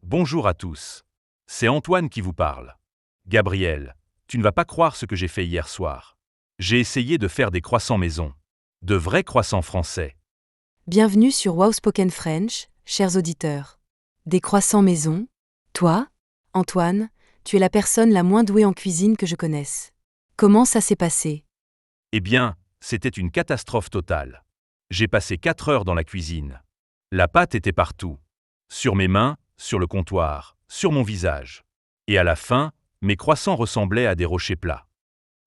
Bonjour à tous. C'est Antoine qui vous parle. Gabriel, tu ne vas pas croire ce que j'ai fait hier soir. J'ai essayé de faire des croissants maison. De vrais croissants français. Bienvenue sur Wow Spoken French, chers auditeurs. Des croissants maison? Toi, Antoine, tu es la personne la moins douée en cuisine que je connaisse. Comment ça s'est passé? Eh bien, c'était une catastrophe totale. J'ai passé 4 heures dans la cuisine. La pâte était partout. Sur mes mains, sur le comptoir, sur mon visage. Et à la fin, mes croissants ressemblaient à des rochers plats.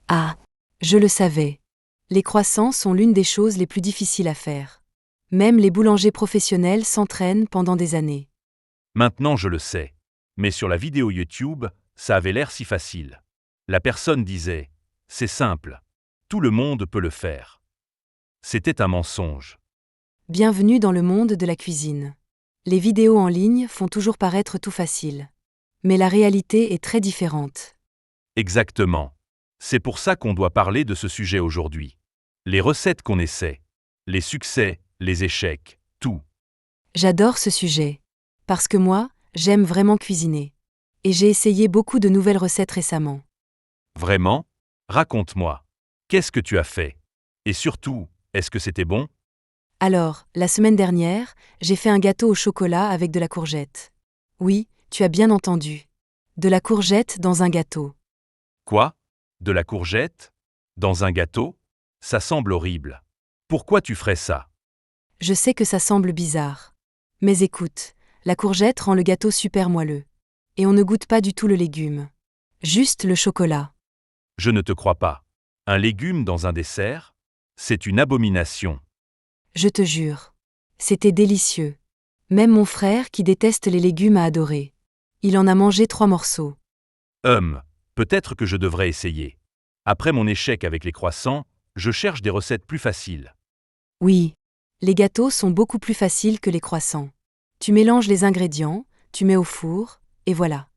Ah, je le savais. Les croissants sont l'une des choses les plus difficiles à faire. Même les boulangers professionnels s'entraînent pendant des années. Maintenant je le sais. Mais sur la vidéo YouTube, ça avait l'air si facile. La personne disait « C'est simple. Tout le monde peut le faire. » C'était un mensonge. Bienvenue dans le monde de la cuisine. Les vidéos en ligne font toujours paraître tout facile. Mais la réalité est très différente. Exactement. C'est pour ça qu'on doit parler de ce sujet aujourd'hui. Les recettes qu'on essaie. Les succès, les échecs, tout. J'adore ce sujet. Parce que moi, j'aime vraiment cuisiner. Et j'ai essayé beaucoup de nouvelles recettes récemment. Vraiment? Raconte-moi. Qu'est-ce que tu as fait? Et surtout, est-ce que c'était bon? Alors, la semaine dernière, j'ai fait un gâteau au chocolat avec de la courgette. Oui, tu as bien entendu. De la courgette dans un gâteau. Quoi? De la courgette? Dans un gâteau? Ça semble horrible. Pourquoi tu ferais ça? Je sais que ça semble bizarre. Mais écoute, la courgette rend le gâteau super moelleux. Et on ne goûte pas du tout le légume. Juste le chocolat. Je ne te crois pas. Un légume dans un dessert? C'est une abomination. Je te jure. C'était délicieux. Même mon frère, qui déteste les légumes, a adoré. Il en a mangé 3 morceaux. Peut-être que je devrais essayer. Après mon échec avec les croissants, je cherche des recettes plus faciles. Oui. Les gâteaux sont beaucoup plus faciles que les croissants. Tu mélanges les ingrédients, tu mets au four, et voilà.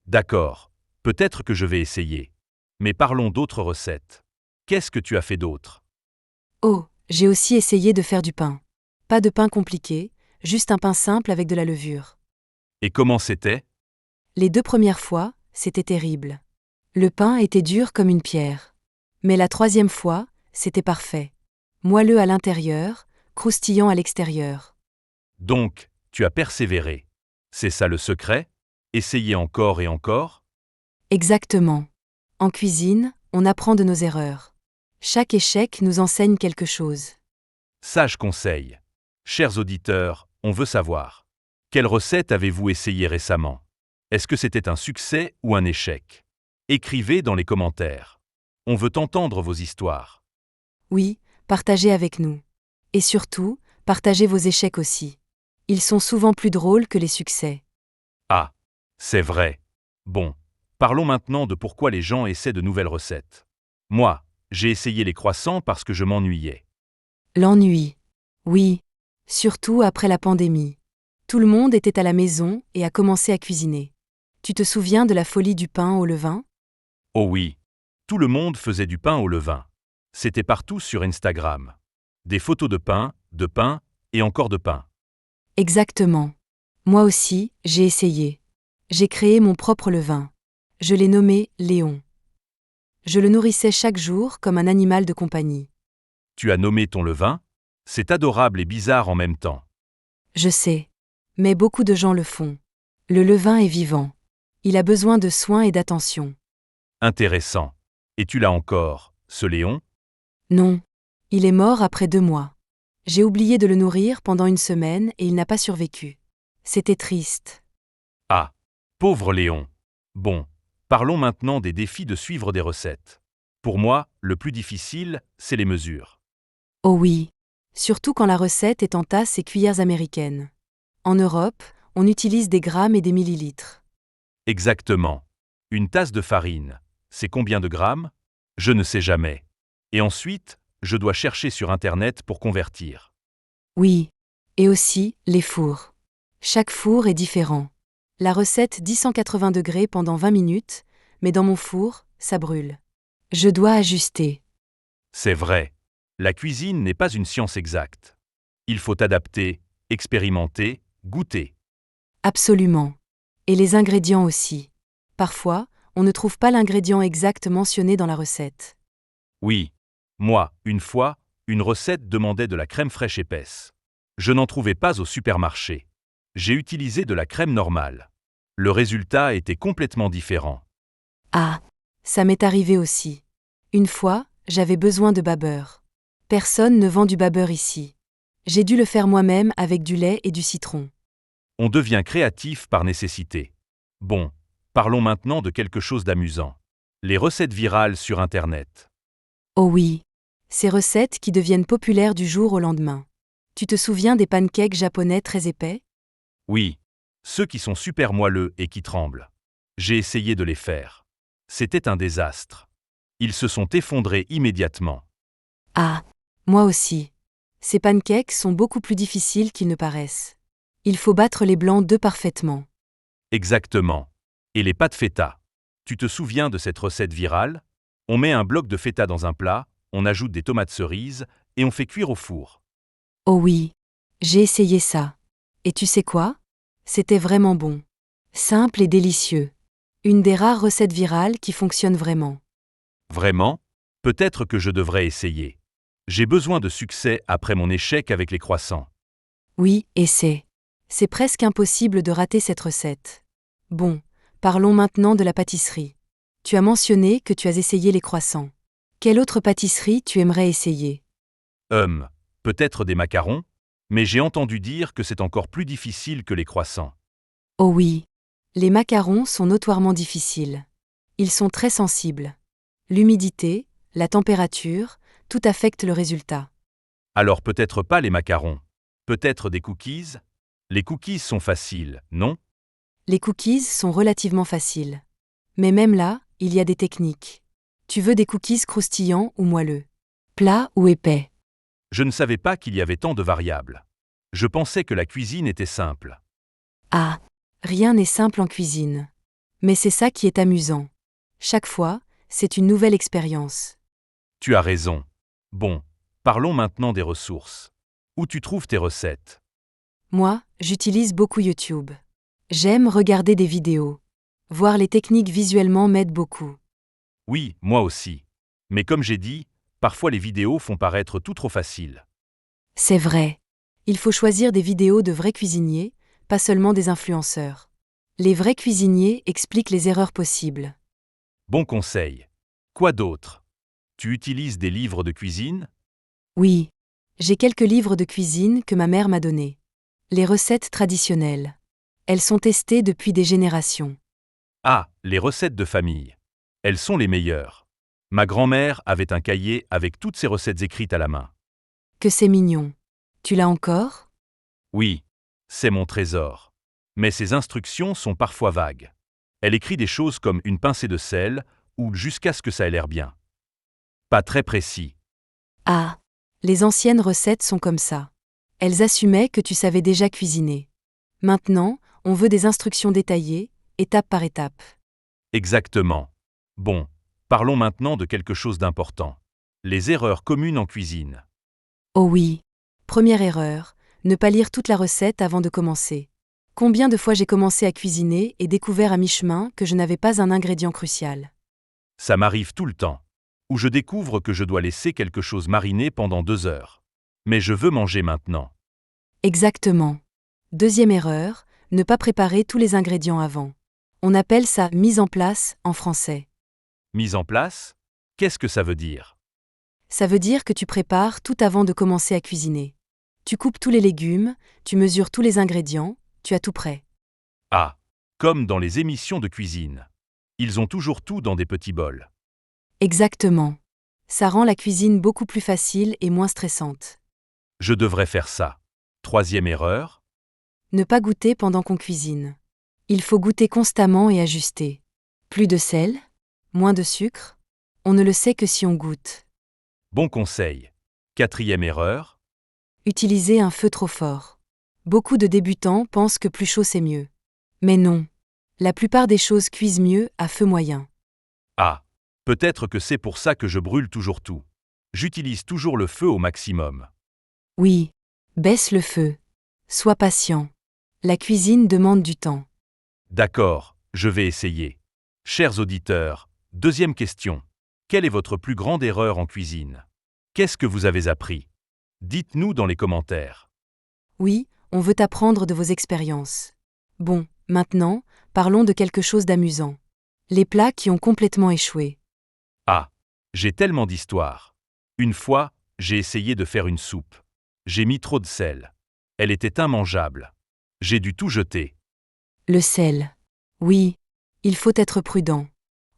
D'accord. Peut-être que je vais essayer. Mais parlons d'autres recettes. Qu'est-ce que tu as fait d'autre? Oh, j'ai aussi essayé de faire du pain. Pas de pain compliqué, juste un pain simple avec de la levure. Et comment c'était? Les 2 premières fois, c'était terrible. Le pain était dur comme une pierre. Mais la 3e fois, c'était parfait. Moelleux à l'intérieur, croustillant à l'extérieur. Donc, tu as persévéré. C'est ça le secret? Essayer encore et encore? Exactement. En cuisine, on apprend de nos erreurs. Chaque échec nous enseigne quelque chose. Sage conseil. Chers auditeurs, on veut savoir. Quelle recette avez-vous essayé récemment? Est-ce que c'était un succès ou un échec? Écrivez dans les commentaires. On veut entendre vos histoires. Oui, partagez avec nous. Et surtout, partagez vos échecs aussi. Ils sont souvent plus drôles que les succès. Ah, c'est vrai. Bon, parlons maintenant de pourquoi les gens essaient de nouvelles recettes. Moi, j'ai essayé les croissants parce que je m'ennuyais. L'ennui. Oui. Surtout après la pandémie. Tout le monde était à la maison et a commencé à cuisiner. Tu te souviens de la folie du pain au levain? Oh oui, tout le monde faisait du pain au levain. C'était partout sur Instagram. Des photos de pain et encore de pain. Exactement. Moi aussi, j'ai essayé. J'ai créé mon propre levain. Je l'ai nommé Léon. Je le nourrissais chaque jour comme un animal de compagnie. Tu as nommé ton levain? C'est adorable et bizarre en même temps. Je sais. Mais beaucoup de gens le font. Le levain est vivant. Il a besoin de soins et d'attention. Intéressant. Et tu l'as encore, ce Léon? Non. Il est mort après 2 mois. J'ai oublié de le nourrir pendant 1 semaine et il n'a pas survécu. C'était triste. Ah, pauvre Léon. Bon, parlons maintenant des défis de suivre des recettes. Pour moi, le plus difficile, c'est les mesures. Oh oui. Surtout quand la recette est en tasses et cuillères américaines. En Europe, on utilise des grammes et des millilitres. Exactement. Une tasse de farine, c'est combien de grammes? Je ne sais jamais. Et ensuite, je dois chercher sur Internet pour convertir. Oui. Et aussi, les fours. Chaque four est différent. La recette dit 180 degrés pendant 20 minutes, mais dans mon four, ça brûle. Je dois ajuster. C'est vrai. La cuisine n'est pas une science exacte. Il faut adapter, expérimenter, goûter. Absolument. Et les ingrédients aussi. Parfois, on ne trouve pas l'ingrédient exact mentionné dans la recette. Oui. Moi, une fois, une recette demandait de la crème fraîche épaisse. Je n'en trouvais pas au supermarché. J'ai utilisé de la crème normale. Le résultat était complètement différent. Ah, ça m'est arrivé aussi. Une fois, j'avais besoin de beurre. Personne ne vend du beurre ici. J'ai dû le faire moi-même avec du lait et du citron. On devient créatif par nécessité. Bon, parlons maintenant de quelque chose d'amusant. Les recettes virales sur Internet. Oh oui. Ces recettes qui deviennent populaires du jour au lendemain. Tu te souviens des pancakes japonais très épais? Oui. Ceux qui sont super moelleux et qui tremblent. J'ai essayé de les faire. C'était un désastre. Ils se sont effondrés immédiatement. Ah, moi aussi. Ces pancakes sont beaucoup plus difficiles qu'ils ne paraissent. Il faut battre les blancs d'œufs parfaitement. Exactement. Et les pâtes feta. Tu te souviens de cette recette virale? On met un bloc de feta dans un plat, on ajoute des tomates cerises et on fait cuire au four. Oh oui. J'ai essayé ça. Et tu sais quoi? C'était vraiment bon. Simple et délicieux. Une des rares recettes virales qui fonctionne vraiment. Vraiment? Peut-être que je devrais essayer. J'ai besoin de succès après mon échec avec les croissants. Oui, et c'est presque impossible de rater cette recette. Bon, parlons maintenant de la pâtisserie. Tu as mentionné que tu as essayé les croissants. Quelle autre pâtisserie tu aimerais essayer? Hum, peut-être des macarons? Mais j'ai entendu dire que c'est encore plus difficile que les croissants. Oh oui. Les macarons sont notoirement difficiles. Ils sont très sensibles. L'humidité, la température, tout affecte le résultat. Alors peut-être pas les macarons. Peut-être des cookies? Les cookies sont faciles, non? Les cookies sont relativement faciles. Mais même là, il y a des techniques. Tu veux des cookies croustillants ou moelleux? Plats ou épais? Je ne savais pas qu'il y avait tant de variables. Je pensais que la cuisine était simple. Ah, rien n'est simple en cuisine. Mais c'est ça qui est amusant. Chaque fois, c'est une nouvelle expérience. Tu as raison. Bon, parlons maintenant des ressources. Où tu trouves tes recettes? Moi, j'utilise beaucoup YouTube. J'aime regarder des vidéos. Voir les techniques visuellement m'aide beaucoup. Oui, moi aussi. Mais comme j'ai dit, parfois les vidéos font paraître tout trop faciles. C'est vrai. Il faut choisir des vidéos de vrais cuisiniers, pas seulement des influenceurs. Les vrais cuisiniers expliquent les erreurs possibles. Bon conseil. Quoi d'autre? Tu utilises des livres de cuisine? Oui. J'ai quelques livres de cuisine que ma mère m'a donnés. Les recettes traditionnelles. Elles sont testées depuis des générations. Ah, les recettes de famille. Elles sont les meilleures. Ma grand-mère avait un cahier avec toutes ses recettes écrites à la main. Que c'est mignon. Tu l'as encore? Oui, c'est mon trésor. Mais ses instructions sont parfois vagues. Elle écrit des choses comme une pincée de sel ou jusqu'à ce que ça ait l'air bien. Pas très précis. Ah. Les anciennes recettes sont comme ça. Elles assumaient que tu savais déjà cuisiner. Maintenant, on veut des instructions détaillées, étape par étape. Exactement. Bon, parlons maintenant de quelque chose d'important. Les erreurs communes en cuisine. Oh oui. Première erreur, ne pas lire toute la recette avant de commencer. Combien de fois j'ai commencé à cuisiner et découvert à mi-chemin que je n'avais pas un ingrédient crucial. Ça m'arrive tout le temps. Où je découvre que je dois laisser quelque chose mariner pendant 2 heures. Mais je veux manger maintenant. Exactement. Deuxième erreur, ne pas préparer tous les ingrédients avant. On appelle ça mise en place en français. Mise en place? Qu'est-ce que ça veut dire? Ça veut dire que tu prépares tout avant de commencer à cuisiner. Tu coupes tous les légumes, tu mesures tous les ingrédients, tu as tout prêt. Ah, comme dans les émissions de cuisine. Ils ont toujours tout dans des petits bols. Exactement. Ça rend la cuisine beaucoup plus facile et moins stressante. Je devrais faire ça. Troisième erreur? Ne pas goûter pendant qu'on cuisine. Il faut goûter constamment et ajuster. Plus de sel? Moins de sucre? On ne le sait que si on goûte. Bon conseil. Quatrième erreur? Utiliser un feu trop fort. Beaucoup de débutants pensent que plus chaud c'est mieux. Mais non. La plupart des choses cuisent mieux à feu moyen. Ah, peut-être que c'est pour ça que je brûle toujours tout. J'utilise toujours le feu au maximum. Oui. Baisse le feu. Sois patient. La cuisine demande du temps. D'accord, je vais essayer. Chers auditeurs, deuxième question. Quelle est votre plus grande erreur en cuisine? Qu'est-ce que vous avez appris? Dites-nous dans les commentaires. Oui, on veut apprendre de vos expériences. Bon, maintenant, parlons de quelque chose d'amusant. Les plats qui ont complètement échoué. Ah, j'ai tellement d'histoires. Une fois, j'ai essayé de faire une soupe. J'ai mis trop de sel. Elle était immangeable. J'ai dû tout jeter. Le sel. Oui, il faut être prudent.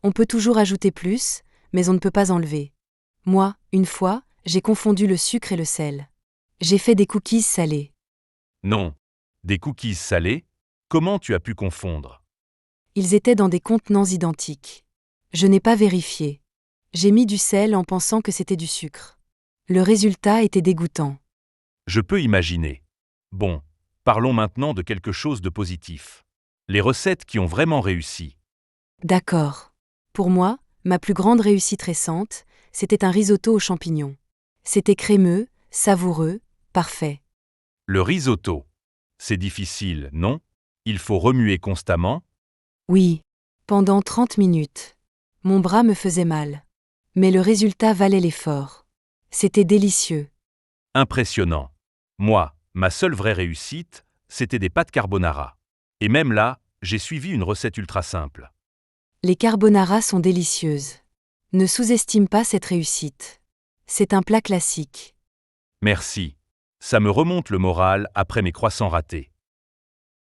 On peut toujours ajouter plus, mais on ne peut pas enlever. Moi, une fois, j'ai confondu le sucre et le sel. J'ai fait des cookies salés. Non. Des cookies salés? Comment tu as pu confondre? Ils étaient dans des contenants identiques. Je n'ai pas vérifié. J'ai mis du sel en pensant que c'était du sucre. Le résultat était dégoûtant. Je peux imaginer. Bon, parlons maintenant de quelque chose de positif. Les recettes qui ont vraiment réussi. D'accord. Pour moi, ma plus grande réussite récente, c'était un risotto aux champignons. C'était crémeux, savoureux, parfait. Le risotto. C'est difficile, non? Il faut remuer constamment? Oui. Pendant 30 minutes. Mon bras me faisait mal. Mais le résultat valait l'effort. C'était délicieux. Impressionnant. Moi, ma seule vraie réussite, c'était des pâtes carbonara. Et même là, j'ai suivi une recette ultra simple. Les carbonara sont délicieuses. Ne sous-estime pas cette réussite. C'est un plat classique. Merci. Ça me remonte le moral après mes croissants ratés.